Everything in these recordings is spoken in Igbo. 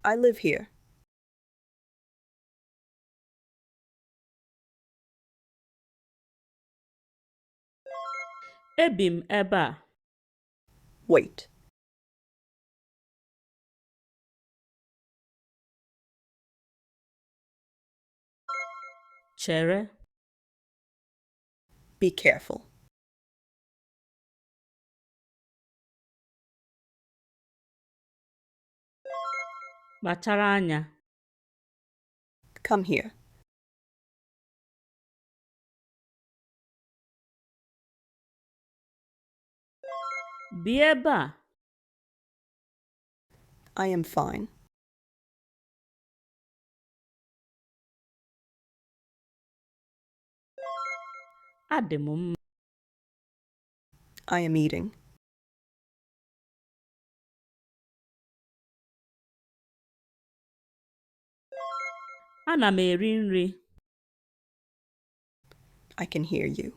I live here. Ebi m ebe a. Wait. Chere. Be careful. Kpachara anya. Come here. Bi ebe a. I am fine. Adị m mma. I am eating. Ana m eri nri. I can hear you.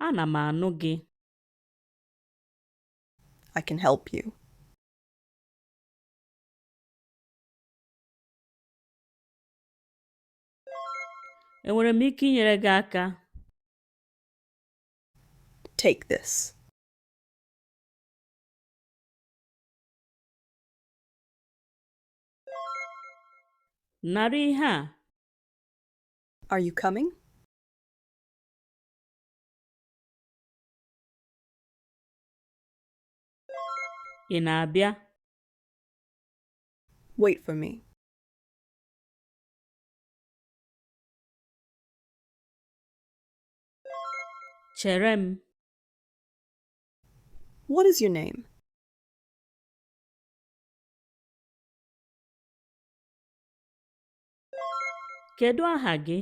Ana m anụ gị. I can help you. Enwere m ike inyere gị aka? Take this. Nara ihe a. Are you coming? Ị na-abịa? Wait for me. Chere m. What is your name? Kedu aha gị?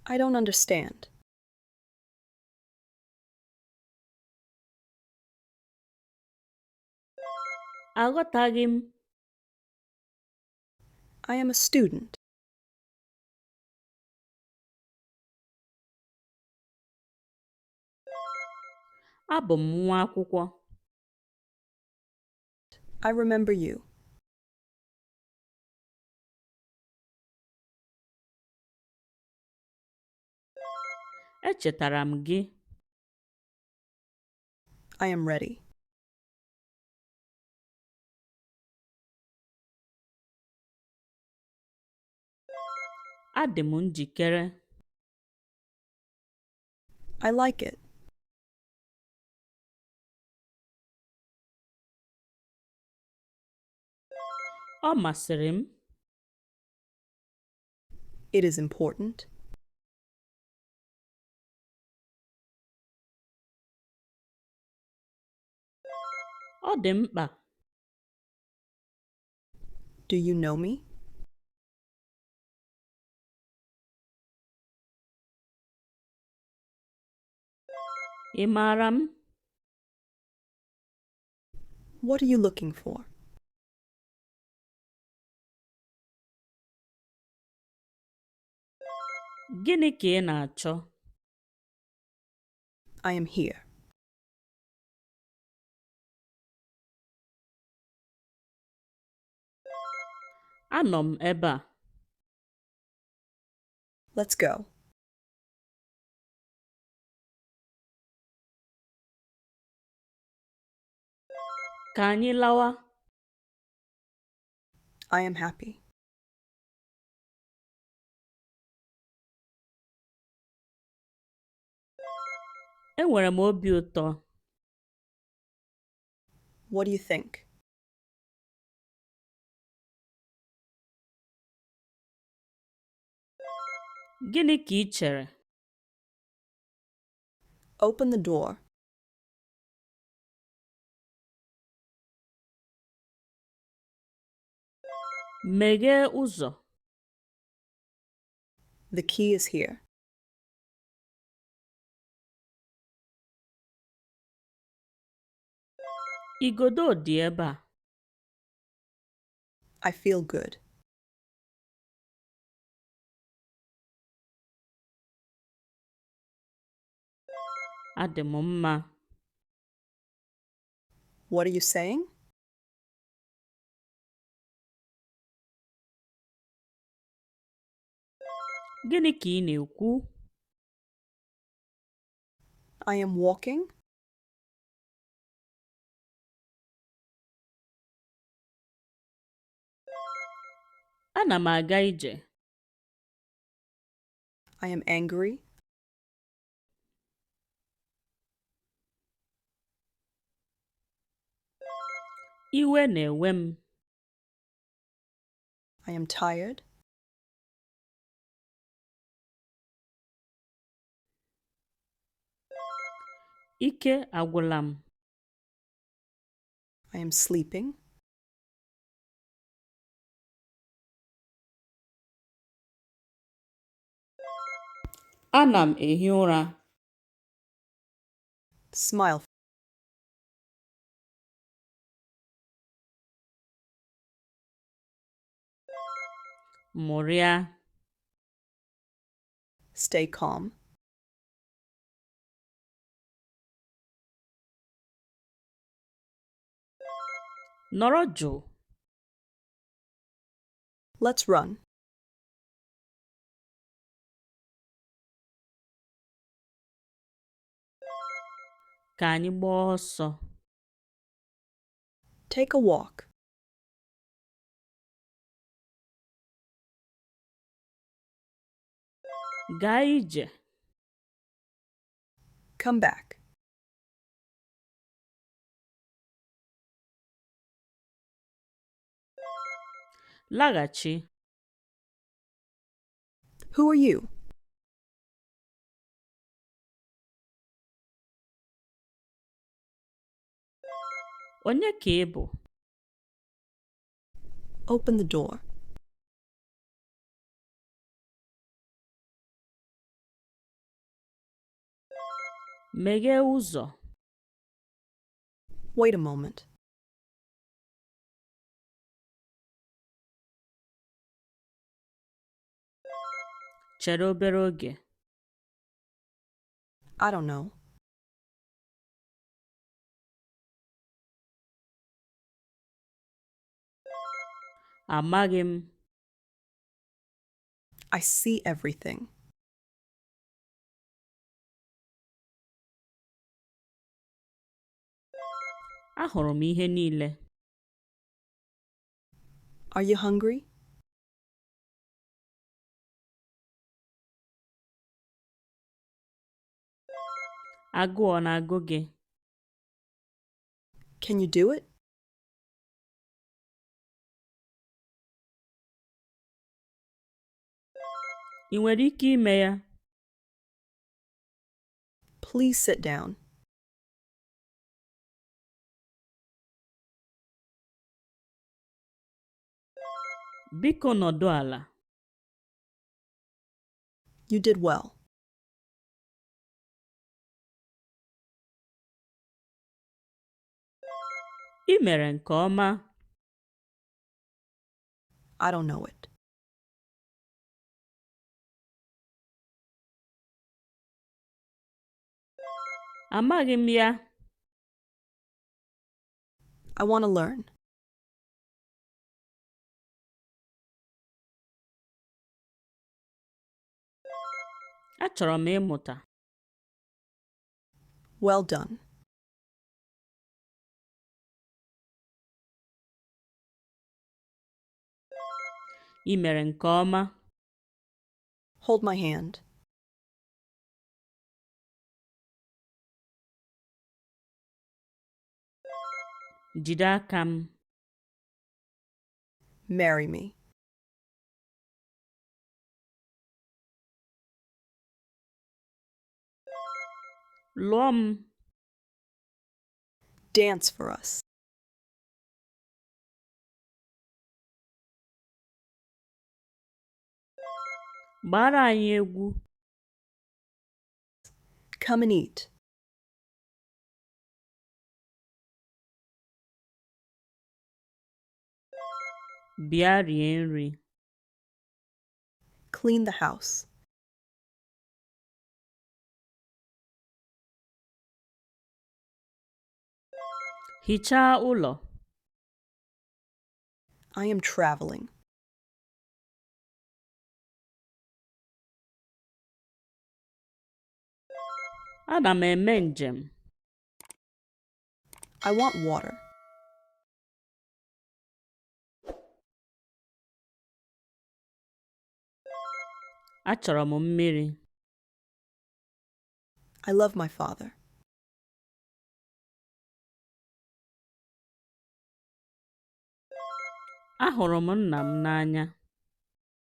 I don't understand. Aghọtaghị m. I am a student. Abụ m nwa akwụkwọ. I remember you. Echetara m gị. I am ready. Adị m njikere. I like it. Ọ masịrị m. It is important. Ọ dị mkpa. Do you know me? Ị maara m? What are you looking for? Gịnị ka ị na-achọ? I am here. Anọ m ebe a. Let's go. Ka anyị lawa. I am happy. Enwere m obi ụtọ. What do you think? Gịnị ka ị chere? Open the door. Meghee ụzọ. The key is here. Igodo dị ebe a. I feel good. Adị m mma. What are you saying? Gịnị ka ị na-ekwu? I am walking. Ana m aga ije. I am angry. Iwe na-ewe m. I am tired. Ike agwụla m. I am sleeping. Ana m ehi ụra. Smile. Mụrịa. Stay calm. Nọrọ jụụ. Let's run. Ka anyị gbaa ọsọ. Take a walk. Gaa ije. Come back. Laghachi. Who are you? Onye ka ị bụ? Open the door. Meghee ụzọ. Wait a moment. Chere obere oge. I don't know. Amaghị m. I see everything. Ahụrụ m ihe niile. Are you hungry? Agụụ ọ na-agụ gị? Can you do it? Ị nwere ike ime ya? Please sit down. Biko nọdụ ala. You did well. Ị mere nke ọma. I don't know it. Amaghị m ya. I want to learn. Achọrọ m ịmụta. Well done. Ị mere nke ọma. Hold my hand. Jide aka m. Marry me. Lụọ m. Dance for us. Gbara anyị egwu. Come and eat. Bịa rie nri. Clean the house. Hichaa ụlọ. I am traveling. Ana m eme njem. I want water. Achọrọ m mmiri. I love my father. Ahụrụ m nna m n'anya.